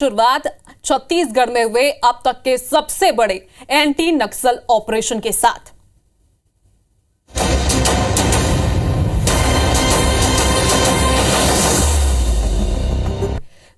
शुरुआत छत्तीसगढ़ में हुए अब तक के सबसे बड़े एंटी नक्सल ऑपरेशन के साथ।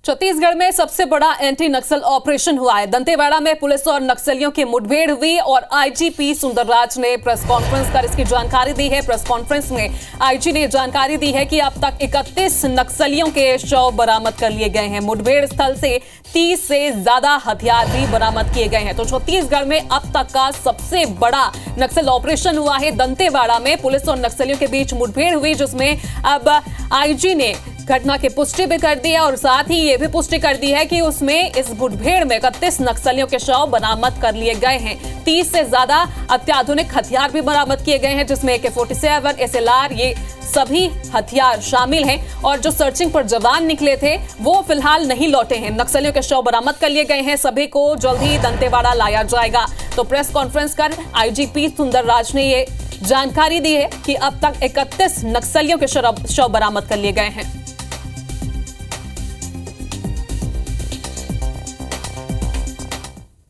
छत्तीसगढ़ में सबसे बड़ा एंटी नक्सल ऑपरेशन हुआ है। दंतेवाड़ा में पुलिस और नक्सलियों की मुठभेड़ हुई और आईजीपी सुंदरराज ने प्रेस कॉन्फ्रेंस कर इसकी जानकारी दी है। प्रेस कॉन्फ्रेंस में आईजी ने जानकारी दी है कि अब तक 31 नक्सलियों के शव बरामद कर लिए गए हैं। मुठभेड़ स्थल से 30 से ज्यादा हथियार भी बरामद किए गए हैं। तो छत्तीसगढ़ में अब तक का सबसे बड़ा नक्सल ऑपरेशन हुआ है। दंतेवाड़ा में पुलिस और नक्सलियों के बीच मुठभेड़ हुई, जिसमें अब आईजी ने घटना की पुष्टि भी कर दी है और साथ ही ये भी पुष्टि कर दी है कि उसमें इस मुठभेड़ में 31 नक्सलियों के शव बरामद कर लिए गए हैं। 30 से ज्यादा अत्याधुनिक हथियार भी बरामद किए गए हैं, जिसमें AK-47, SLR ये सभी हथियार शामिल हैं। और जो सर्चिंग पर जवान निकले थे वो फिलहाल नहीं लौटे हैं। नक्सलियों के शव बरामद कर लिए गए हैं। सभी को जल्द ही दंतेवाड़ा लाया जाएगा। तो प्रेस कॉन्फ्रेंस कर आईजीपी सुंदरराज ने ये जानकारी दी है कि अब तक 31 नक्सलियों के शव बरामद कर लिए गए हैं।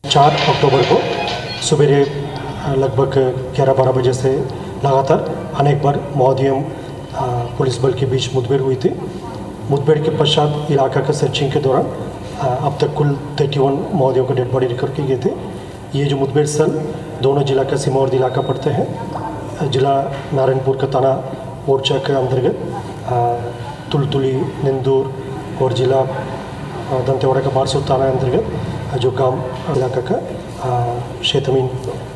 4 अक्टूबर को सुबह लगभग 11-12 बजे से लगातार अनेक बार महोदयम पुलिस बल के बीच मुठभेड़ हुई थी। मुठभेड़ के पश्चात इलाका के सर्चिंग के दौरान अब तक कुल 31 महोदयों के डेड बॉडी रिकवर की गए थे। ये जो मुठभेड़ स्थल दोनों जिला का सीमावर्ती इलाका पड़ते हैं। जिला नारायणपुर का थाना मोर्चा के अंतर्गत तुलतुली, निंदूर और जिला दंतेवाड़ा का बारसूर थाना अंतर्गत जो गांव इलाका का क्षेत्रमीन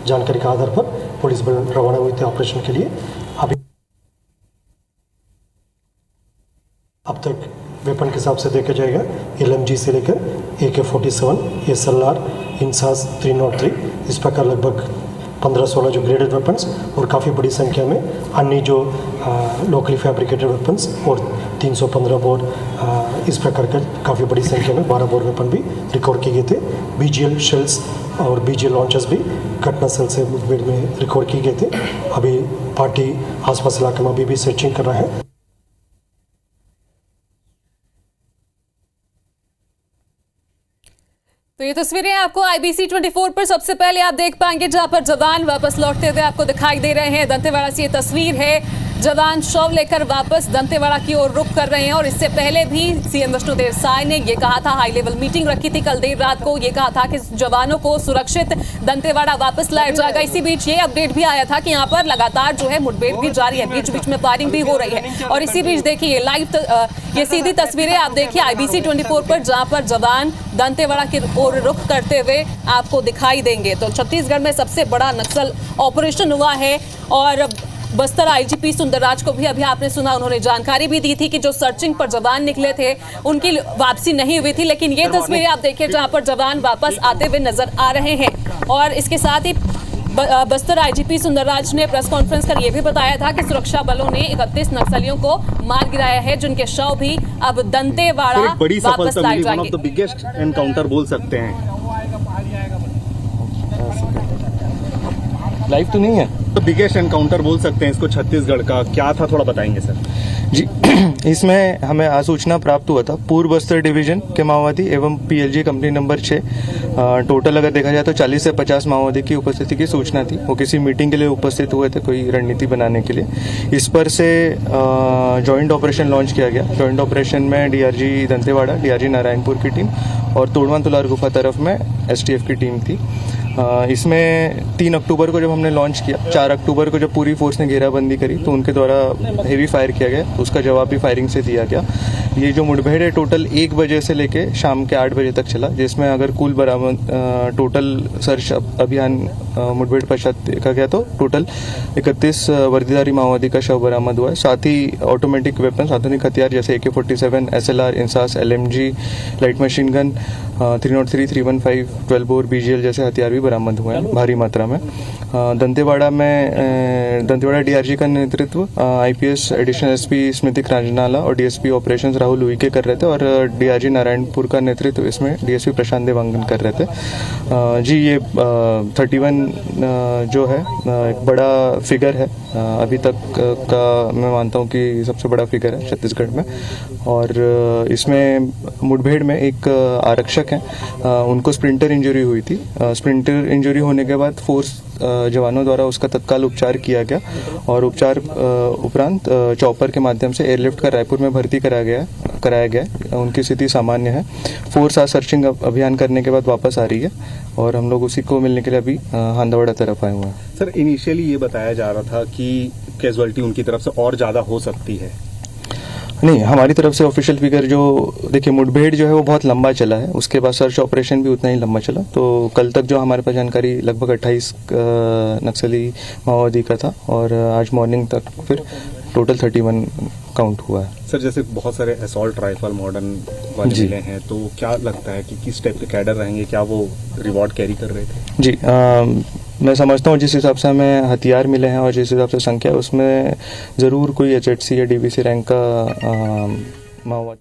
जानकारी के आधार पर पुलिस बल रवाना हुए थे ऑपरेशन के लिए। अब तक वेपन के हिसाब से देखा जाएगा LMG से लेकर AK-47, SLR, इंसास 303 इस प्रकार लगभग 15-16 जो ग्रेडेड वेपन्स और काफ़ी बड़ी संख्या में अन्य जो लोकली फैब्रिकेटेड वेपन्स और 315 बोर इस प्रकार का काफ़ी बड़ी संख्या में 12 बोर वेपन भी रिकवर किए गए थे। BGL शेल्स और BGL लॉन्चर्स भी घटनास्थल से मुठभेड़ में रिकवर किए गए थे। अभी पार्टी आसपास इलाके में भी सर्चिंग कर रहा है। तो ये तस्वीरें आपको IBC 24 पर सबसे पहले आप देख पाएंगे, जहां पर जवान वापस लौटते हुए आपको दिखाई दे रहे हैं। दंतेवाड़ा से ये तस्वीर है। जवान शव लेकर वापस दंतेवाड़ा की ओर रुख कर रहे हैं। और इससे पहले भी CM विष्णुदेव साय ने ये कहा था, हाई लेवल मीटिंग रखी थी कल देर रात को, ये कहा था कि जवानों को सुरक्षित दंतेवाड़ा वापस लाया जाएगा। इसी बीच ये अपडेट भी आया था कि यहाँ पर लगातार जो है मुठभेड़ भी जारी है, बीच बीच में फायरिंग भी हो रही है। और इसी बीच देखिए लाइव ये सीधी तस्वीरें आप देखिए IBC 24 पर, जहाँ पर जवान दंतेवाड़ा की ओर रुख करते हुए आपको दिखाई देंगे। तो छत्तीसगढ़ में सबसे बड़ा नक्सल ऑपरेशन हुआ है। और बस्तर IGP सुंदरराज को भी अभी आपने सुना, उन्होंने जानकारी भी दी थी कि जो सर्चिंग पर जवान निकले थे उनकी वापसी नहीं हुई थी। लेकिन ये तस्वीरें आप देखिए जहां पर जवान वापस आते हुए नजर आ रहे हैं। और इसके साथ ही बस्तर IGP सुंदरराज ने प्रेस कॉन्फ्रेंस कर यह भी बताया था कि सुरक्षा बलों ने 31 नक्सलियों को मार गिराया है, जिनके शव भी अब दंतेवाड़ा वापस लाए जाएंगे। बिगेस्ट एनकाउंटर बोल सकते हैं। लाइव तो नहीं है, तो बिगेस्ट एनकाउंटर बोल सकते हैं इसको छत्तीसगढ़ का। क्या था थोड़ा बताएंगे सर जी। इसमें हमें आसूचना प्राप्त हुआ था पूर्व बस्तर डिवीजन के माओवादी एवं PLG कंपनी नंबर 6 टोटल अगर देखा जाए तो 40 से 50 माओवादी की उपस्थिति की सूचना थी। वो किसी मीटिंग के लिए उपस्थित हुए थे, कोई रणनीति बनाने के लिए। इस पर से जॉइंट ऑपरेशन लॉन्च किया गया। जॉइंट ऑपरेशन में DRG दंतेवाड़ा, DRG नारायणपुर की टीम और तोड़वा तुलार गुफा तरफ में STF की टीम थी। इसमें 3 अक्टूबर को जब हमने लॉन्च किया, 4 अक्टूबर को जब पूरी फोर्स ने घेराबंदी करी तो उनके द्वारा हेवी फायर किया गया। उसका जवाब भी फायरिंग से दिया गया। ये जो मुठभेड़ है टोटल 1 बजे से लेके शाम के 8 बजे तक चला, जिसमें अगर कुल बरामद टोटल सर्च अभियान मुठभेड़ पश्चात देखा गया तो टोटल 31 वर्दीधारी माओवादी का शव बरामद हुआ है। साथ ही ऑटोमेटिक वेपन, आधुनिक हथियार जैसे AK-47, SLR, INSAS, LMG, light machine gun, 303, 315, 12 bore BGL जैसे हथियार भी बरामद हुए हैं भारी मात्रा में। दंतेवाड़ा DRG का नेतृत्व IPS एडिशनल SP स्मृति क्रांजनाला और DSP ऑपरेशंस राहुल उइके कर रहे थे और DRG नारायणपुर का नेतृत्व इसमें DSP प्रशांत देवांगन कर रहे थे। जी ये 31 जो है एक बड़ा फिगर है अभी तक का, मैं मानता हूँ कि सबसे बड़ा फिगर है छत्तीसगढ़ में। और इसमें मुठभेड़ में एक आरक्षक शिक्षक हैं उनको स्प्लिंटर इंजरी हुई थी। स्प्लिंटर इंजरी होने के बाद फोर्स जवानों द्वारा उसका तत्काल उपचार किया गया और उपचार उपरांत चॉपर के माध्यम से एयरलिफ्ट कर रायपुर में भर्ती कराया गया। उनकी स्थिति सामान्य है। फोर्स आज सर्चिंग अभियान करने के बाद वापस आ रही है और हम लोग उसी को मिलने के लिए अभी हांदवाड़ा तरफ आए हुए हैं। सर, इनिशियली ये बताया जा रहा था कि कैजुअलिटी उनकी तरफ से और ज़्यादा हो सकती है। नहीं, हमारी तरफ से ऑफिशियल फिगर जो देखिए, मुठभेड़ जो है वो बहुत लंबा चला है, उसके बाद सर्च ऑपरेशन भी उतना ही लंबा चला। तो कल तक जो हमारे पास जानकारी लगभग 28 नक्सली माओवादी का था और आज मॉर्निंग तक फिर टोटल 31 काउंट हुआ है। सर, जैसे बहुत सारे असॉल्ट राइफल मॉडर्न वाले मिले हैं, तो क्या लगता है कि किस टाइप के कैडर रहेंगे? क्या वो रिवॉर्ड कैरी कर रहे थे? जी, मैं समझता हूँ जिस हिसाब से हमें हथियार मिले हैं और जिस हिसाब से संख्या है, उसमें ज़रूर कोई HHC या DBC रैंक का माओवादी।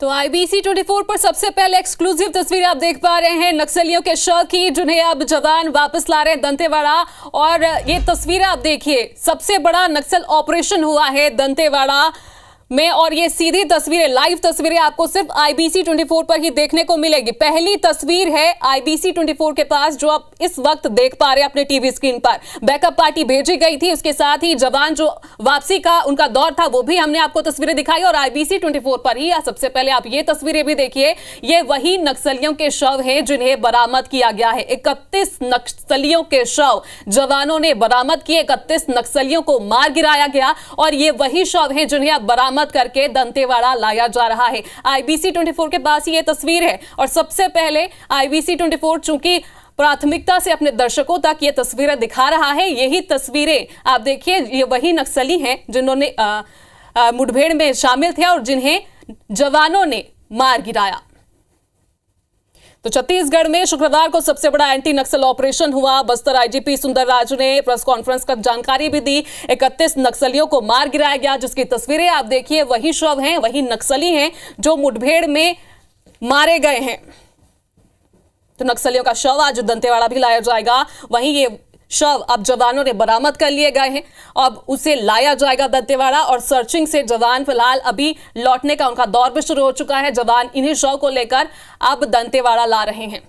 तो IBC 24 पर सबसे पहले एक्सक्लूसिव तस्वीर आप देख पा रहे हैं नक्सलियों के शव की, जिन्हें अब जवान वापस ला रहे हैं दंतेवाड़ा। और ये तस्वीर आप देखिए, सबसे बड़ा नक्सल ऑपरेशन हुआ है दंतेवाड़ा में और ये सीधी तस्वीरें, लाइव तस्वीरें आपको सिर्फ IBC 24 पर ही देखने को मिलेगी। पहली तस्वीर है IBC 24 के पास, जो आप इस वक्त देख पा रहे हैं अपने टीवी स्क्रीन पर। बैकअप पार्टी भेजी गई थी, उसके साथ ही जवान जो वापसी का उनका दौर था वो भी हमने आपको तस्वीरें दिखाई और IBC 24 पर ही। सबसे पहले आप ये तस्वीरें भी देखिए, ये वही नक्सलियों के शव हैं जिन्हें बरामद किया गया है। 31 नक्सलियों के शव जवानों ने बरामद किए, 31 नक्सलियों को मार गिराया गया और ये वही शव हैं जिन्हें अब बरामद करके दंतेवाड़ा लाया जा रहा है। IBC 24 के पास ये तस्वीर है और सबसे पहले IBC 24 चूंकि प्राथमिकता से अपने दर्शकों तक ये तस्वीरें दिखा रहा है, यही तस्वीरें आप देखिए, ये वही नक्सली हैं जिन्होंने मुठभेड़ में शामिल थे और जिन्हें जवानों ने मार गिराया। तो छत्तीसगढ़ में शुक्रवार को सबसे बड़ा एंटी नक्सल ऑपरेशन हुआ। बस्तर IGP सुंदर राजू ने प्रेस कॉन्फ्रेंस कर जानकारी भी दी। 31 नक्सलियों को मार गिराया गया, जिसकी तस्वीरें आप देखिए, वही शव हैं, वही नक्सली हैं जो मुठभेड़ में मारे गए हैं। तो नक्सलियों का शव आज दंतेवाड़ा भी लाया जाएगा। वहीं ये शव अब जवानों ने बरामद कर लिए गए हैं, अब उसे लाया जाएगा दंतेवाड़ा और सर्चिंग से जवान फिलहाल अभी लौटने का उनका दौर भी शुरू हो चुका है। जवान इन्हीं शव को लेकर अब दंतेवाड़ा ला रहे हैं।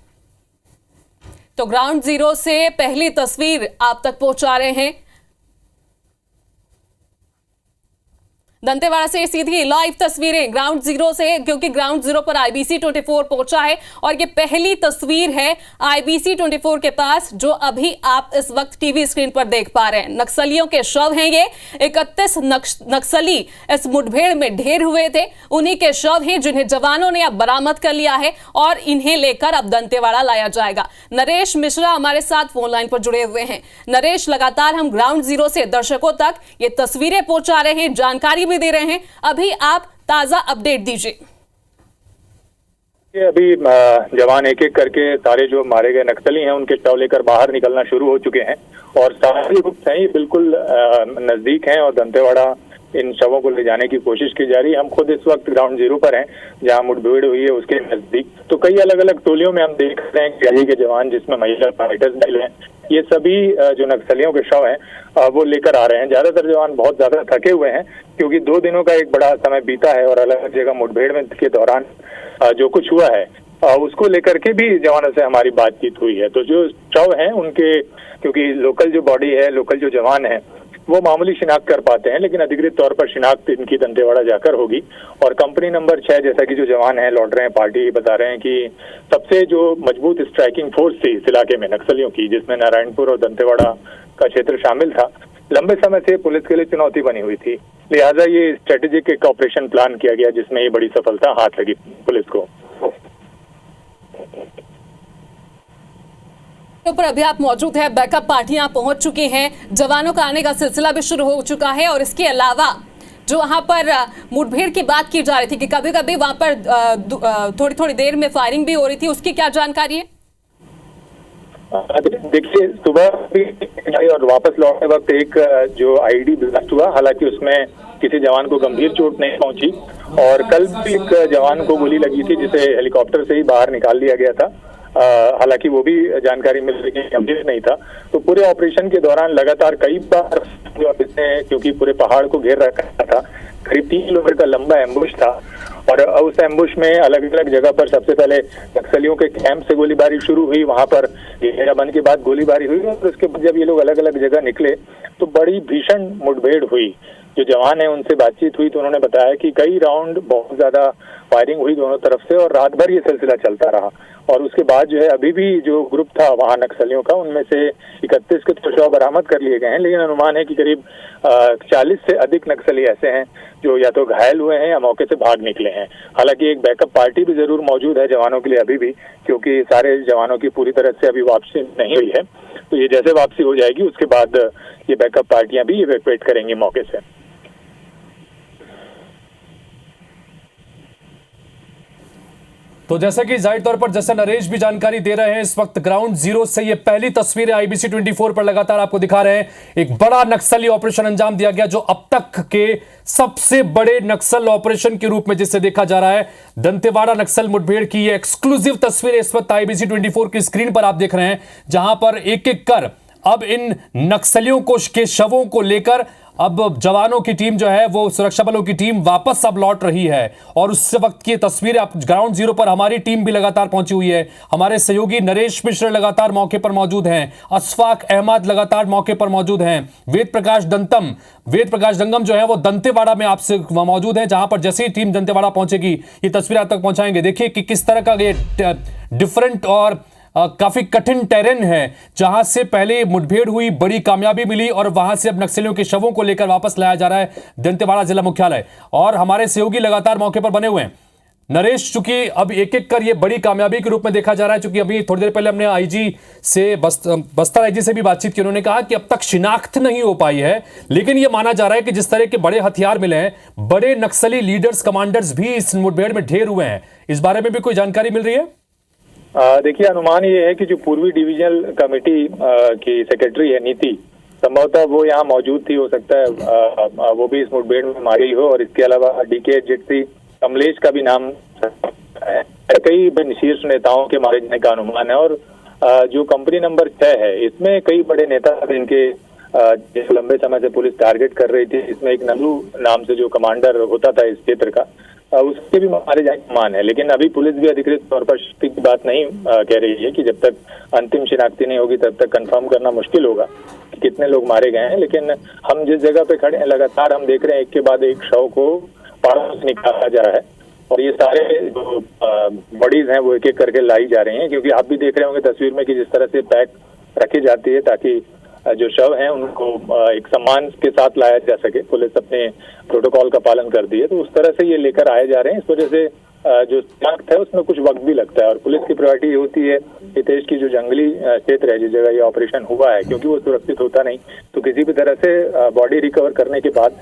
तो ग्राउंड जीरो से पहली तस्वीर आप तक पहुंचा रहे हैं दंतेवाड़ा से सीधी लाइव तस्वीरें ग्राउंड जीरो से, क्योंकि ग्राउंड जीरो पर IBC 24 पहुंचा है और ये पहली तस्वीर है IBC 24 के पास जो अभी आप इस वक्त टीवी स्क्रीन पर देख पा रहे हैं। नक्सलियों के शव हैं ये, 31 नक्सली इस मुठभेड़ में ढेर हुए थे, उन्हीं के शव हैं जिन्हें जवानों ने अब बरामद कर लिया है और इन्हें लेकर अब दंतेवाड़ा लाया जाएगा। नरेश मिश्रा हमारे साथ फोन लाइन पर जुड़े हुए हैं। नरेश, लगातार हम ग्राउंड जीरो से दर्शकों तक ये तस्वीरें पहुंचा रहे हैं, जानकारी दे रहे हैं, अभी आप ताजा अपडेट दीजिए। अभी जवान एक एक करके सारे जो मारे गए नक्सली हैं उनके शव लेकर बाहर निकलना शुरू हो चुके हैं और सारे ग्रुप हैं बिल्कुल नजदीक हैं और दंतेवाड़ा इन शवों को ले जाने की कोशिश की जा रही है। हम खुद इस वक्त ग्राउंड जीरो पर हैं जहां मुठभेड़ हुई है उसके नजदीक। तो कई अलग अलग टोलियों में हम देख रहे हैं सीआईए के जवान जिसमें महिला फाइटर्स डले हैं, ये सभी जो नक्सलियों के शव हैं वो लेकर आ रहे हैं। ज्यादातर जवान बहुत ज्यादा थके हुए हैं क्योंकि 2 दिनों का एक बड़ा समय बीता है और अलग अलग जगह मुठभेड़ में के दौरान जो कुछ हुआ है उसको लेकर के भी जवानों से हमारी बातचीत हुई है। तो जो शव हैं उनके, क्योंकि लोकल जो बॉडी है, लोकल जो जवान है वो मामूली शिनाख्त कर पाते हैं, लेकिन अधिकृत तौर पर शिनाख्त इनकी दंतेवाड़ा जाकर होगी। और कंपनी नंबर 6 जैसा कि जो जवान हैं लौट रहे हैं, पार्टी बता रहे हैं कि सबसे जो मजबूत स्ट्राइकिंग फोर्स थी इस इलाके में नक्सलियों की, जिसमें नारायणपुर और दंतेवाड़ा का क्षेत्र शामिल था, लंबे समय से पुलिस के लिए चुनौती बनी हुई थी। लिहाजा ये स्ट्रेटेजिक एक ऑपरेशन प्लान किया गया जिसमें ये बड़ी सफलता हाथ लगी पुलिस को। पर अभी आप मौजूद हैं, बैकअप पार्टियां पहुंच चुकी हैं, जवानों का आने का सिलसिला भी शुरू हो चुका है और इसके अलावा जो वहां पर मुठभेड़ की बात की जा रही थी कि कभी कभी वहां पर थोड़ी थोड़ी देर में फायरिंग भी हो रही थी, उसकी क्या जानकारी है? देखिए, सुबह और वापस लौटते वक्त एक जो आईडी ब्लास्ट हुआ, हालांकि उसमें किसी जवान को गंभीर चोट नहीं पहुंची और कल भी एक जवान को गोली लगी थी जिसे हेलीकॉप्टर से ही बाहर निकाल लिया गया था। हालांकि वो भी जानकारी मिल रही है गंभीर नहीं था। तो पूरे ऑपरेशन के दौरान लगातार कई बार जो इसने, क्योंकि पूरे पहाड़ को घेर रखा था, करीब 3 किलोमीटर का लंबा एम्बुश था और उस एम्बुश में अलग अलग जगह पर सबसे पहले नक्सलियों के कैंप से गोलीबारी शुरू हुई, वहां पर घेराबंद के बाद गोलीबारी हुई और उसके बाद जब ये लोग अलग अलग जगह निकले तो बड़ी भीषण मुठभेड़ हुई। जो जवान है उनसे बातचीत हुई तो उन्होंने बताया कि कई राउंड बहुत ज्यादा फायरिंग हुई दोनों तरफ से और रात भर ये सिलसिला चलता रहा। और उसके बाद जो है अभी भी जो ग्रुप था वहां नक्सलियों का, उनमें से 31 के तो शव बरामद कर लिए गए हैं, लेकिन अनुमान है कि करीब 40 से अधिक नक्सली ऐसे हैं जो या तो घायल हुए हैं या मौके से भाग निकले हैं। हालांकि एक बैकअप पार्टी भी जरूर मौजूद है जवानों के लिए अभी भी, क्योंकि सारे जवानों की पूरी तरह से अभी वापसी नहीं हुई है। तो ये जैसे वापसी हो जाएगी उसके बाद ये बैकअप पार्टियां भी इवैक्यूएट करेंगी मौके से। तो जैसे कि जाहिर तौर पर जैसे नरेश भी जानकारी दे रहे हैं, इस वक्त ग्राउंड जीरो से ये पहली तस्वीरें IBC 24 पर लगातार आपको दिखा रहे हैं। एक बड़ा नक्सली ऑपरेशन अंजाम दिया गया जो अब तक के सबसे बड़े नक्सल ऑपरेशन के रूप में जिसे देखा जा रहा है। दंतेवाड़ा नक्सल मुठभेड़ की ये एक्सक्लूसिव तस्वीरें इस वक्त IBC 24 की स्क्रीन पर आप देख रहे हैं, जहां पर एक एक कर अब इन नक्सलियों के शवों को लेकर अब जवानों की टीम जो है वो सुरक्षा बलों की टीम वापस अब लौट रही है। और उस वक्त की तस्वीरें आप ग्राउंड जीरो पर हमारी टीम भी लगातार पहुंची हुई है। हमारे सहयोगी नरेश मिश्र लगातार मौके पर मौजूद हैं, अशफाक अहमद लगातार मौके पर मौजूद हैं, वेद प्रकाश दंगम जो है वो दंतेवाड़ा में आपसे मौजूद है, जहां पर जैसे ही टीम दंतेवाड़ा पहुंचेगी ये तस्वीरें आप तक पहुंचाएंगे। देखिए कि किस तरह का ये डिफरेंट और काफी कठिन टेरेन है, जहां से पहले मुठभेड़ हुई, बड़ी कामयाबी मिली और वहां से अब नक्सलियों के शवों को लेकर वापस लाया जा रहा है दंतेवाड़ा जिला मुख्यालय। और हमारे सहयोगी लगातार मौके पर बने हुए हैं। नरेश, चूंकि अब एक एक कर ये बड़ी कामयाबी के रूप में देखा जा रहा है, चूंकि अभी थोड़ी देर पहले हमने आईजी से बस्तर आईजी से भी बातचीत की, उन्होंने कहा कि अब तक शिनाख्त नहीं हो पाई है, लेकिन यह माना जा रहा है कि जिस तरह के बड़े हथियार मिले हैं, बड़े नक्सली लीडर्स कमांडर्स भी इस मुठभेड़ में ढेर हुए हैं। इस बारे में भी कोई जानकारी मिल रही है? देखिए, अनुमान ये है कि जो पूर्वी डिवीजनल कमेटी की सेक्रेटरी है नीति, संभवतः वो यहाँ मौजूद थी, हो सकता है वो भी इस मुठभेड़ में मारी हो। और इसके अलावा DK जिट्सी कमलेश का भी नाम है। कई शीर्ष नेताओं के मारे जाने का अनुमान है। और जो कंपनी नंबर 6 है इसमें कई बड़े नेता इनके लंबे समय से पुलिस टारगेट कर रही थी। इसमें एक नल्लू नाम से जो कमांडर होता था इस क्षेत्र का, उसके भी मारे जाने का मान है। लेकिन अभी पुलिस भी अधिकृत तौर पर शक्ति की बात नहीं कह रही है कि जब तक अंतिम शिनाख्ती नहीं होगी तब तक कंफर्म करना मुश्किल होगा कि कितने लोग मारे गए हैं। लेकिन हम जिस जगह पे खड़े हैं लगातार हम देख रहे हैं एक के बाद एक शव को पहाड़ों से निकाला जा रहा है और ये सारे जो बॉडीज हैं वो एक एक करके लाई जा रही हैं, क्योंकि आप भी देख रहे होंगे तस्वीर में कि जिस तरह से पैक रखी जाती है ताकि जो शव हैं उनको एक सम्मान के साथ लाया जा सके। पुलिस अपने प्रोटोकॉल का पालन कर दी है, तो उस तरह से ये लेकर आए जा रहे हैं। इस वजह से जो शिनाख्त है उसमें कुछ वक्त भी लगता है और पुलिस की प्रायोरिटी ये होती है कि देश की जो जंगली क्षेत्र है जिस जगह ये ऑपरेशन हुआ है, क्योंकि वो सुरक्षित होता नहीं, तो किसी भी तरह से बॉडी रिकवर करने के बाद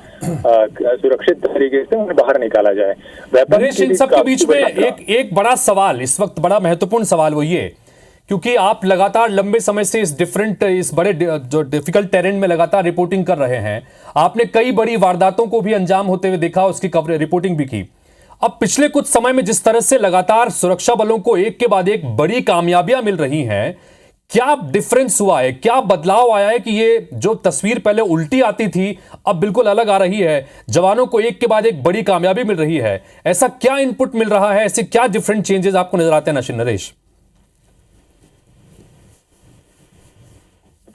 सुरक्षित तरीके से उन्हें बाहर निकाला जाए। इन सब के बीच में एक बड़ा सवाल, इस वक्त बड़ा महत्वपूर्ण सवाल वो ये, क्योंकि आप लगातार लंबे समय से इस बड़े जो डिफिकल्ट टेरेन में लगातार रिपोर्टिंग कर रहे हैं, आपने कई बड़ी वारदातों को भी अंजाम होते हुए देखा, उसकी रिपोर्टिंग भी की। अब पिछले कुछ समय में जिस तरह से लगातार सुरक्षा बलों को एक के बाद एक बड़ी कामयाबियां मिल रही हैं, क्या डिफरेंस हुआ है, क्या बदलाव आया है कि ये जो तस्वीर पहले उल्टी आती थी अब बिल्कुल अलग आ रही है, जवानों को एक के बाद एक बड़ी कामयाबी मिल रही है? ऐसा क्या इनपुट मिल रहा है, ऐसे क्या डिफरेंट चेंजेस आपको नजर आते हैं नरेश?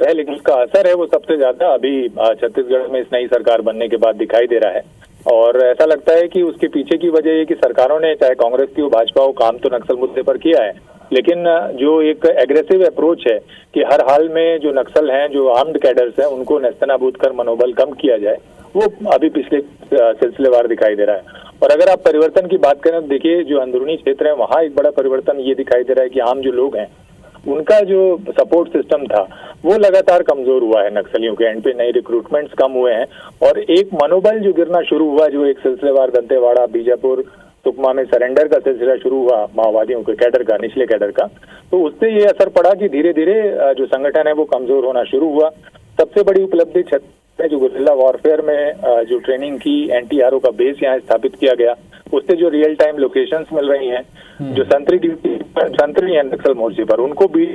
लेकिन उसका असर है वो सबसे ज्यादा अभी छत्तीसगढ़ में इस नई सरकार बनने के बाद दिखाई दे रहा है। और ऐसा लगता है कि उसके पीछे की वजह ये कि सरकारों ने, चाहे कांग्रेस की हो भाजपा हो, काम तो नक्सल मुद्दे पर किया है, लेकिन जो एक एग्रेसिव अप्रोच है कि हर हाल में जो नक्सल हैं, जो आर्म्ड कैडर्स हैं, उनको नेस्तनाबूद कर मनोबल कम किया जाए, वो अभी पिछले सिलसिलेवार दिखाई दे रहा है। और अगर आप परिवर्तन की बात करें तो देखिए, जो अंदरूनी क्षेत्र है वहाँ एक बड़ा परिवर्तन ये दिखाई दे रहा है कि आम जो लोग हैं उनका जो सपोर्ट सिस्टम था वो लगातार कमजोर हुआ है। नक्सलियों के एंड पे नए रिक्रूटमेंट्स कम हुए हैं और एक मनोबल जो गिरना शुरू हुआ, जो एक सिलसिलेवार दंतेवाड़ा, बीजापुर, सुकमा में सरेंडर का सिलसिला शुरू हुआ माओवादियों के कैडर का, निचले कैडर का, तो उससे ये असर पड़ा कि धीरे धीरे जो संगठन है वो कमजोर होना शुरू हुआ। सबसे बड़ी उपलब्धि जो गुरिल्ला वॉरफेयर में जो ट्रेनिंग की, NTRO का बेस यहाँ स्थापित किया गया, उससे जो रियल टाइम लोकेशंस मिल रही हैं, जो संतरी है नक्सल मोर्चे पर, उनको भी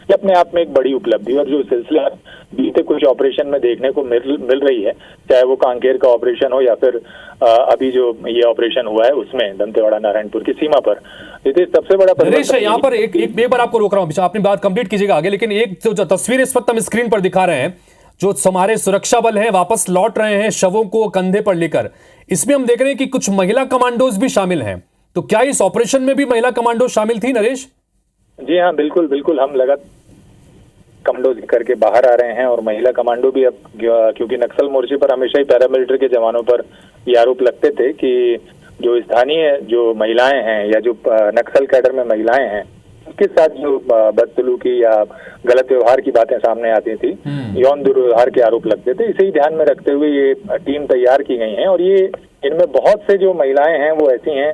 ये अपने आप में एक बड़ी उपलब्धि और जो सिलसिला बीते कुछ ऑपरेशन में देखने को मिल रही है, चाहे वो कांकेर का ऑपरेशन हो या फिर अभी जो ये ऑपरेशन हुआ है उसमें दंतेवाड़ा नारायणपुर की सीमा पर, ये सबसे बड़ा नरेश यहाँ पर एक बार आपको रोक रहा हूँ, आपने बात कंप्लीट कीजिएगा आगे, लेकिन एक जो तस्वीर इस वक्त हम स्क्रीन पर दिखा रहे हैं, जो हमारे सुरक्षा बल हैं वापस लौट रहे हैं शवों को कंधे पर लेकर, इसमें हम देख रहे हैं कि कुछ महिला कमांडोज भी शामिल हैं। तो क्या इस ऑपरेशन में भी महिला कमांडो शामिल थी नरेश? जी हाँ, बिल्कुल बिल्कुल, हम लगातार कमांडो करके बाहर आ रहे हैं और महिला कमांडो भी अब, क्योंकि नक्सल मोर्चे पर हमेशा ही पैरामिलिट्री के जवानों पर ये आरोप लगते थे कि जो स्थानीय जो महिलाएं हैं या जो नक्सल कैडर में महिलाएं हैं उसके साथ जो बदसलूकी या गलत व्यवहार की बातें सामने आती थी, यौन दुर्व्यवहार के आरोप लगते थे, इसे ही ध्यान में रखते हुए ये टीम तैयार की गई है। और ये इनमें बहुत से जो महिलाएं हैं वो ऐसी हैं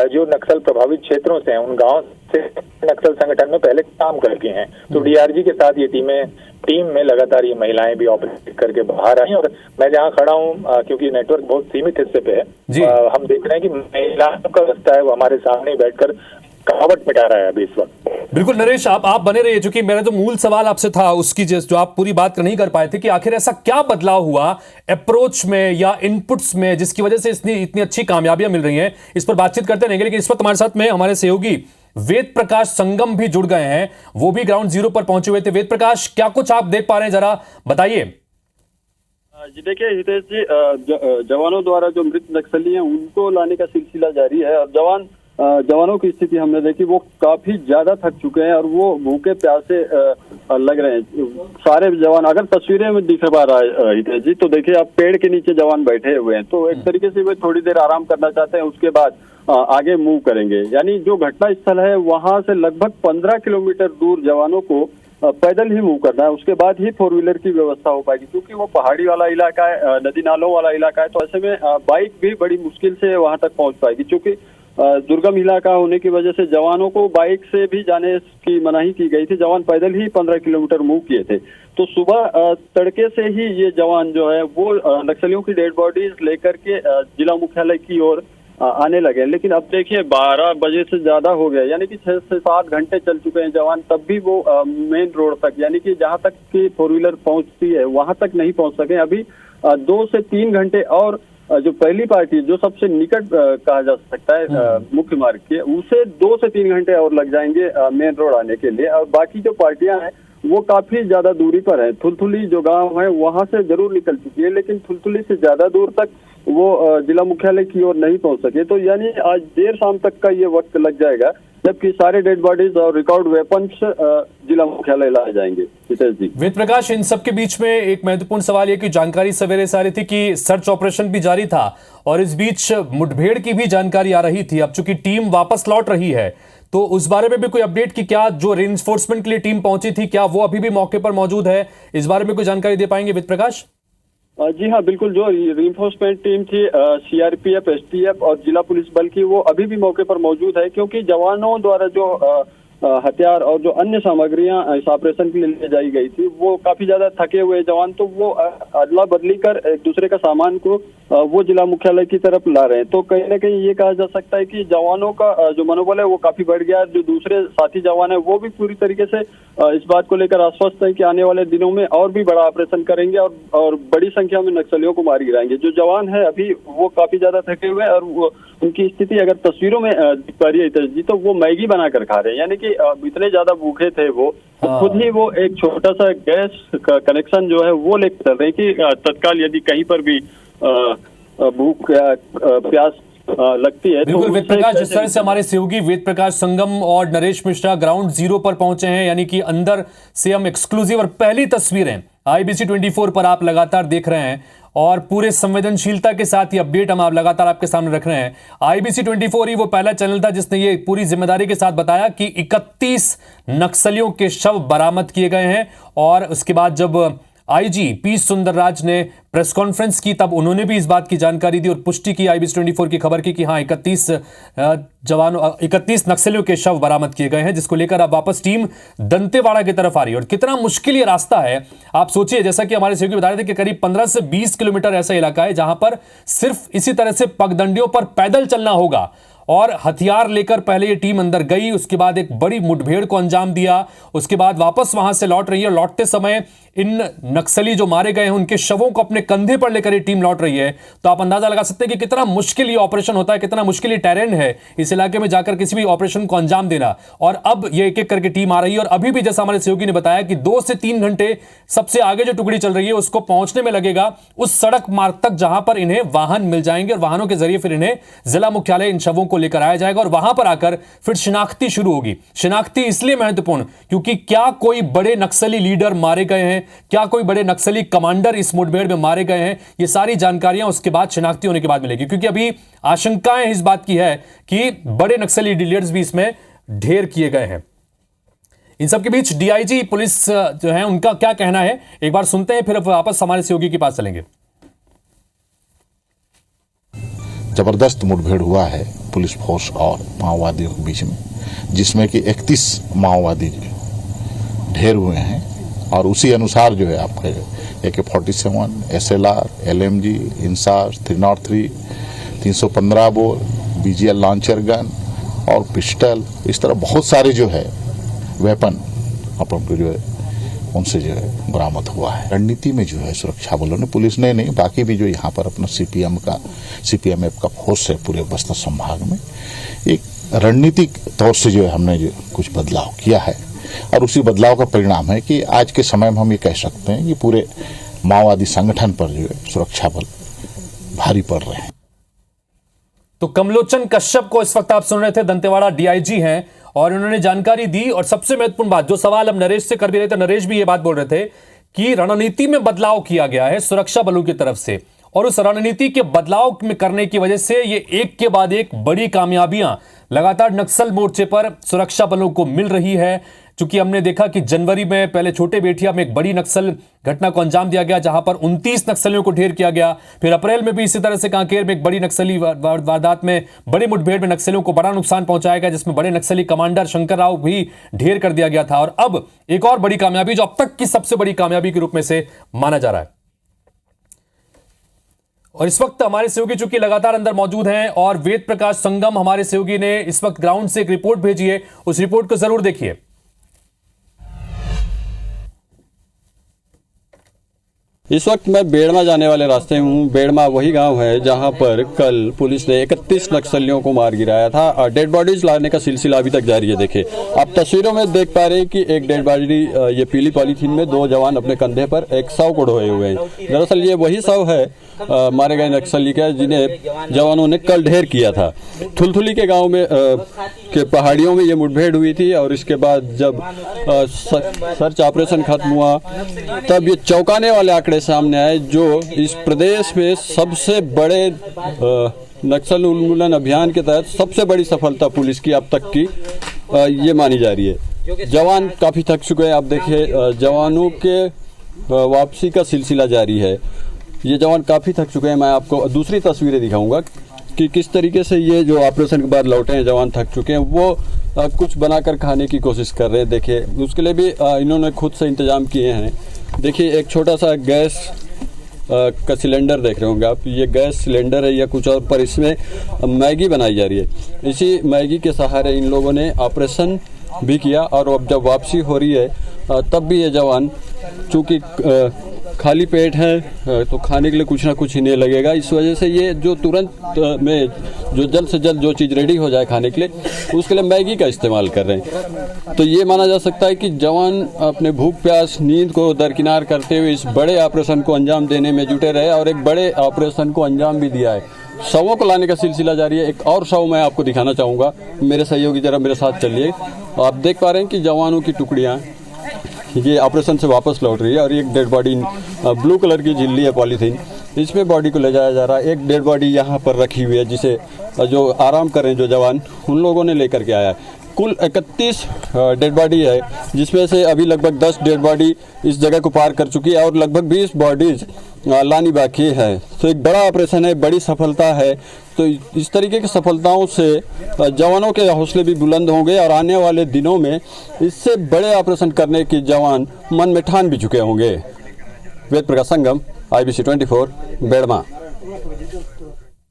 जो नक्सल प्रभावित क्षेत्रों से हैं, उन गांव से नक्सल संगठन में पहले काम करती हैं। तो डीआरजी के साथ ये टीम में लगातार ये महिलाएं भी ऑपरेट करके बाहर आई। और मैं जहां खड़ा हूं, क्योंकि नेटवर्क बहुत सीमित हिस्से पे है, हम देख रहे हैं कि महिलाओं का रास्ता है वो हमारे सामने बैठकर कहावट मिटा रहा है अभी इस वक्त। बिल्कुल नरेश, आप बने रहिए, क्योंकि मेरा जो मूल सवाल आपसे था उसकी जो आप पूरी बात नहीं कर पाए थे कि आखिर ऐसा क्या बदलाव हुआ अप्रोच में या इनपुट्स में जिसकी वजह से इतनी अच्छी कामयाबियां मिल रही हैं। इस पर बातचीत करते रहेंगे, लेकिन इस वक्त हमारे साथ में हमारे सहयोगी वेद प्रकाश संगम भी जुड़ गए हैं, वो भी ग्राउंड जीरो पर पहुंचे हुए थे। वेद प्रकाश, क्या कुछ आप देख पा रहे हैं, जरा बताइए। जी देखिए हितेश जी, जवानों द्वारा जो मृत नक्सली हैं उनको लाने का सिलसिला जारी है और जवानों की स्थिति हमने देखी, वो काफी ज्यादा थक चुके हैं और वो भूखे प्यासे लग रहे हैं सारे जवान। अगर तस्वीरें में दिख पा रहा है हितेश जी, तो देखिए आप पेड़ के नीचे जवान बैठे हुए हैं, तो एक तरीके से वे थोड़ी देर आराम करना चाहते हैं, उसके बाद आगे मूव करेंगे। यानी जो घटना स्थल है वहां से लगभग 15 किलोमीटर दूर जवानों को पैदल ही मूव करना है, उसके बाद ही 4 व्हीलर की व्यवस्था हो पाएगी, क्योंकि वो पहाड़ी वाला इलाका है, नदी नालों वाला इलाका है, तो ऐसे में बाइक भी बड़ी मुश्किल से वहां तक पहुंच पाएगी। क्योंकि दुर्गम इलाका होने की वजह से जवानों को बाइक से भी जाने की मनाही की गई थी, जवान पैदल ही 15 किलोमीटर मूव किए थे। तो सुबह तड़के से ही ये जवान जो है वो नक्सलियों की डेड बॉडीज लेकर के जिला मुख्यालय की ओर आने लगे। लेकिन अब देखिए 12 बजे से ज्यादा हो गया, यानी कि 6 से 7 घंटे चल चुके हैं जवान, तब भी वो मेन रोड तक, यानी कि जहां तक की 4 व्हीलर पहुंचती है वहां तक नहीं पहुंच सके। अभी 2 से 3 घंटे और जो पहली पार्टी जो सबसे निकट कहा जा सकता है मुख्य मार्ग के, उसे 2 से 3 घंटे और लग जाएंगे मेन रोड आने के लिए। और बाकी जो पार्टियां हैं वो काफी ज्यादा दूरी पर है। थुलथुली जो गांव है वहां से जरूर निकल चुकी है, लेकिन थुलथुली से ज्यादा दूर तक वो जिला मुख्यालय की ओर नहीं पहुंच सके। तो यानी आज देर शाम तक का ये वक्त लग जाएगा, जबकि सारे डेड बॉडीज और रिकॉर्ड वेपन्स जिला मुख्यालय लाए जाएंगे। जी वेद प्रकाश, इन सब के बीच में एक महत्वपूर्ण सवाल ये कि जानकारी सवेरे से आ रही थी कि सर्च ऑपरेशन भी जारी था और इस बीच मुठभेड़ की भी जानकारी आ रही थी। अब चूंकि टीम वापस लौट रही है, तो उस बारे में भी कोई अपडेट कि क्या जो रेइंफोर्समेंट के लिए टीम पहुंची थी, क्या वो अभी भी मौके पर मौजूद है? इस बारे में कोई जानकारी दे पाएंगे वेद प्रकाश? जी हाँ, बिल्कुल। जो रिइंफोर्समेंट टीम थी सीआरपीएफ, एसटीएफ और जिला पुलिस बल की, वो अभी भी मौके पर मौजूद है, क्योंकि जवानों द्वारा जो हथियार और जो अन्य सामग्रियां इस ऑपरेशन के लिए ले जाई गई थी, वो काफी ज्यादा थके हुए जवान, तो वो अदला बदली कर एक दूसरे का सामान को वो जिला मुख्यालय की तरफ ला रहे हैं। तो कहीं ना कहीं ये कहा जा सकता है कि जवानों का जो मनोबल है वो काफी बढ़ गया। जो दूसरे साथी जवान है वो भी पूरी तरीके से इस बात को लेकर आश्वस्त है कि आने वाले दिनों में और भी बड़ा ऑपरेशन करेंगे और बड़ी संख्या में नक्सलियों को मार गिराएंगे। जो जवान है अभी वो काफी ज्यादा थके हुए हैं और उनकी स्थिति अगर तस्वीरों में दिख पा रही है जी, तो वो मैगी बनाकर खा रहे हैं, यानी कि इतने ज्यादा भूखे थे वो, तो खुद ही वो एक छोटा सा गैस का कनेक्शन जो है वो लेकर चल रहे हैं कि तत्काल यदि कहीं पर भी भूख या प्यास लगती है। बिल्कुल तो वेद प्रकाश, जिस तरह से हमारे सहयोगी वेद प्रकाश संगम और नरेश मिश्रा ग्राउंड जीरो पर पहुंचे हैं, यानी कि अंदर से हम एक्सक्लूसिव और पहली तस्वीरें IBC 24 पर आप लगातार देख रहे हैं और पूरे संवेदनशीलता के साथ ये अपडेट हम आप लगातार आपके सामने रख रहे हैं। IBC 24 ही वो पहला चैनल था जिसने ये पूरी जिम्मेदारी के साथ बताया कि 31 नक्सलियों के शव बरामद किए गए हैं। और उसके बाद जब IG पी सुंदरराज ने प्रेस कॉन्फ्रेंस की, तब उन्होंने भी इस बात की जानकारी दी और पुष्टि की IBC 24 की खबर की कि हाँ 31 नक्सलियों के शव बरामद किए गए हैं, जिसको लेकर अब वापस टीम दंतेवाड़ा की तरफ आ रही है। और कितना मुश्किल ये रास्ता है आप सोचिए, जैसा कि हमारे सहयोगी बता रहे थे कि करीब 15 से 20 किलोमीटर ऐसा इलाका है जहां पर सिर्फ इसी तरह से पगडंडियों पर पैदल चलना होगा और हथियार लेकर पहले ये टीम अंदर गई, उसके बाद एक बड़ी मुठभेड़ को अंजाम दिया, उसके बाद वापस वहां से लौट रही है। लौटते समय इन नक्सली जो मारे गए हैं उनके शवों को अपने कंधे पर लेकर ये टीम लौट रही है। तो आप अंदाजा लगा सकते हैं कि कितना मुश्किल ये ऑपरेशन होता है, कितना मुश्किल ये टेरेन है इस इलाके में जाकर किसी भी ऑपरेशन को अंजाम देना। और अब ये एक एक करके टीम आ रही है और अभी भी जैसा हमारे सहयोगी ने बताया कि 2 से 3 घंटे सबसे आगे जो टुकड़ी चल रही है उसको पहुंचने में लगेगा उस सड़क मार्ग तक जहां पर इन्हें वाहन मिल जाएंगे और वाहनों के जरिए फिर इन्हें जिला मुख्यालय इन शवों को लेकर आया जाएगा और वहां पर आकर फिर शिनाख्ती शुरू होगी। शिनाख्ती इसलिए महत्वपूर्ण क्योंकि क्या कोई बड़े नक्सली लीडर मारे गए हैं, क्या कोई बड़े नक्सली कमांडर इस मुठभेड़ में मारे गए हैं, ये सारी जानकारियां उसके बाद शिनाख्ती होने के बाद मिलेगी। क्योंकि अभी आशंकाएं इस बात की है कि बड़े नक्सली लीडर्स भी इसमें ढेर किए गए हैं। इन सब के बीच डीआईजी पुलिस जो है उनका क्या कहना है एक बार सुनते हैं, फिर वापस हमारे सहयोगी के पास चलेंगे। जबरदस्त मुठभेड़ हुआ है पुलिस फोर्स और माओवादियों के बीच में, जिसमें कि 31 माओवादी ढेर हुए हैं और उसी अनुसार जो है आपके AK-47, SLR, LMG, इंसार 303, 315 bore, BGL launcher gun और पिस्टल, इस तरह बहुत सारे जो है वेपन अपन को जो है उनसे जो है बरामद हुआ है। रणनीति में जो है सुरक्षा बलों ने, पुलिस ने नहीं, बाकी भी जो यहाँ पर अपना CPMF का फोर्स है पूरे बस्तर संभाग में, एक रणनीतिक तौर से जो है हमने जो कुछ बदलाव किया है और उसी बदलाव का परिणाम है कि आज के समय में हम ये कह सकते हैं कि पूरे माओवादी संगठन पर जो है सुरक्षा बल भारी पड़ रहे हैं। तो कमलोचन कश्यप को इस वक्त आप सुन रहे थे, दंतेवाड़ा डीआईजी हैं और उन्होंने जानकारी दी। और सबसे महत्वपूर्ण बात, जो सवाल हम नरेश से कर भी रहे थे, नरेश भी ये बात बोल रहे थे कि रणनीति में बदलाव किया गया है सुरक्षा बलों की तरफ से और उस रणनीति के बदलाव में करने की वजह से ये एक के बाद एक बड़ी कामयाबियां लगातार नक्सल मोर्चे पर सुरक्षा बलों को मिल रही है। चूंकि हमने देखा कि जनवरी में पहले छोटे बेटिया में एक बड़ी नक्सल घटना को अंजाम दिया गया जहां पर 29 नक्सलियों को ढेर किया गया, फिर अप्रैल में भी इसी तरह से कांकेर में एक बड़ी नक्सली वारदात में बड़ी मुठभेड़ में नक्सलियों को बड़ा नुकसान पहुंचाया गया जिसमें बड़े नक्सली कमांडर शंकर राव भी ढेर कर दिया गया था। और अब एक और बड़ी कामयाबी जो अब तक की सबसे बड़ी कामयाबी के रूप में से माना जा रहा है। और इस वक्त हमारे सहयोगी चूंकि लगातार अंदर मौजूद हैं और वेद प्रकाश संगम हमारे सहयोगी ने इस वक्त ग्राउंड से एक रिपोर्ट भेजी है, उस रिपोर्ट को जरूर देखिए। इस वक्त मैं बेड़मा जाने वाले रास्ते में हूँ। बेड़मा वही गांव है जहां पर कल पुलिस ने 31 नक्सलियों को मार गिराया था और डेड बॉडीज लाने का सिलसिला अभी तक जारी है। देखिए आप तस्वीरों में देख पा रहे हैं कि एक डेड बॉडी ये पीली पॉलीथीन में 2 जवान अपने कंधे पर एक शव को ढोए हुए हैं। दरअसल ये वही शव है मारे गए नक्सली का जिन्हें जवानों ने कल ढेर किया था। थुलथुली के गाँव में के पहाड़ियों में ये मुठभेड़ हुई थी और इसके बाद जब सर्च ऑपरेशन खत्म हुआ तब ये चौंकाने वाले आंकड़े सामने आए जो इस प्रदेश में सबसे बड़े नक्सल उन्मूलन अभियान के तहत सबसे बड़ी सफलता पुलिस की अब तक की ये मानी जा रही है। जवान काफ़ी थक चुके हैं। आप देखिए जवानों के वापसी का सिलसिला जारी है। ये जवान काफ़ी थक चुके हैं। मैं आपको दूसरी तस्वीरें दिखाऊंगा कि किस तरीके से ये जो ऑपरेशन के बाद लौटे हैं जवान थक चुके हैं, वो कुछ बनाकर खाने की कोशिश कर रहे हैं। देखिए उसके लिए भी इन्होंने खुद से इंतजाम किए हैं। देखिए एक छोटा सा गैस का सिलेंडर देख रहे होंगे आप, ये गैस सिलेंडर है या कुछ और, पर इसमें मैगी बनाई जा रही है। इसी मैगी के सहारे इन लोगों ने ऑपरेशन भी किया और अब जब वापसी हो रही है तब भी ये जवान चूँकि खाली पेट है तो खाने के लिए कुछ ना कुछ इन्हें लगेगा। इस वजह से ये जो तुरंत में जो जल्द से जल्द जो चीज़ रेडी हो जाए खाने के लिए उसके लिए मैगी का इस्तेमाल कर रहे हैं। तो ये माना जा सकता है कि जवान अपने भूख प्यास नींद को दरकिनार करते हुए इस बड़े ऑपरेशन को अंजाम देने में जुटे रहे और एक बड़े ऑपरेशन को अंजाम भी दिया है। शवों को लाने का सिलसिला जारी है। एक और शव मैं आपको दिखाना चाहूँगा, मेरे सहयोगी जरा मेरे साथ चलिए। आप देख पा रहे हैं कि जवानों की टुकड़ियाँ ये ऑपरेशन से वापस लौट रही है और एक डेड बॉडी ब्लू कलर की झिल्ली है पॉलीथीन, इसमें बॉडी को ले जाया जा रहा है। एक डेड बॉडी यहाँ पर रखी हुई है जिसे जो आराम कर रहे हैं जो जवान उन लोगों ने लेकर के आया है। कुल 31 डेड बॉडी है जिसमें से अभी लगभग 10 डेड बॉडी इस जगह को पार कर चुकी है और लगभग 20 बॉडीज लानी बाकी है। तो एक बड़ा ऑपरेशन है, बड़ी सफलता है। तो इस तरीके की सफलताओं से जवानों के हौसले भी बुलंद होंगे और आने वाले दिनों में इससे बड़े ऑपरेशन करने की जवान मन में ठान भी चुके होंगे। वेद प्रकाश संगम, IBC 24, बेड़मा।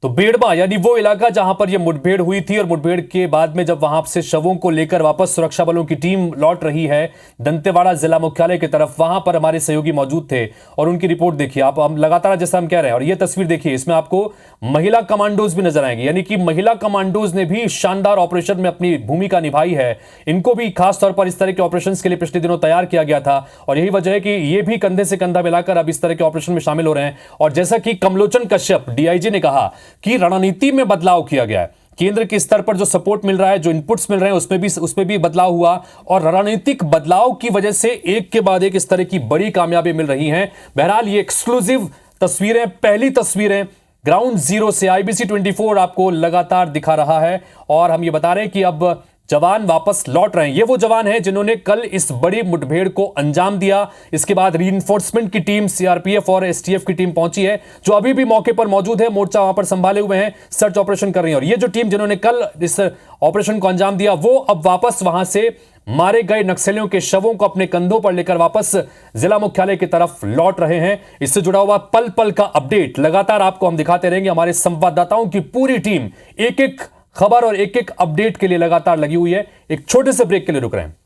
तो बेड़मा यानी वो इलाका जहां पर यह मुठभेड़ हुई थी और मुठभेड़ के बाद में जब वहां से शवों को लेकर वापस सुरक्षा बलों की टीम लौट रही है दंतेवाड़ा जिला मुख्यालय की तरफ, वहां पर हमारे सहयोगी मौजूद थे और उनकी रिपोर्ट देखिए आप। हम लगातार जैसा हम कह रहे हैं, और ये तस्वीर देखिए, इसमें आपको महिला कमांडोज भी नजर आएंगे, यानी कि महिला कमांडोज ने भी शानदार ऑपरेशन में अपनी भूमिका निभाई है। इनको भी खासतौर पर इस तरह के ऑपरेशन के लिए पिछले दिनों तैयार किया गया था और यही वजह है कि ये भी कंधे से कंधा मिलाकर अब इस तरह के ऑपरेशन में शामिल हो रहे हैं। और जैसा कि कमलोचन कश्यप डीआईजी ने कहा कि रणनीति में बदलाव किया गया है, केंद्र के स्तर पर जो सपोर्ट मिल रहा है, जो इनपुट्स मिल रहे हैं, उसमें भी बदलाव हुआ और रणनीतिक बदलाव की वजह से एक के बाद एक इस तरह की बड़ी कामयाबी मिल रही हैं। बहरहाल ये एक्सक्लूसिव तस्वीरें, पहली तस्वीरें ग्राउंड जीरो से आईबीसी 24 आपको लगातार दिखा रहा है और हम ये बता रहे हैं कि अब जवान वापस लौट रहे हैं। ये वो जवान हैं जिन्होंने कल इस बड़ी मुठभेड़ को अंजाम दिया। इसके बाद रीइंफोर्समेंट की टीम, सीआरपीएफ और एसटीएफ की टीम पहुंची है, जो अभी भी मौके पर मौजूद है, मोर्चा वहां पर संभाले हुए हैं, सर्च ऑपरेशन कर रही है। और ये जो टीम जिन्होंने कल इस ऑपरेशन को अंजाम दिया, वो अब वापस वहां से मारे गए नक्सलियों के शवों को अपने कंधों पर लेकर वापस जिला मुख्यालय की तरफ लौट रहे हैं। इससे जुड़ा हुआ पल पल का अपडेट लगातार आपको हम दिखाते रहेंगे। हमारे संवाददाताओं की पूरी टीम एक एक खबर और एक एक अपडेट के लिए लगातार लगी हुई है। एक छोटे से ब्रेक के लिए रुक रहे हैं।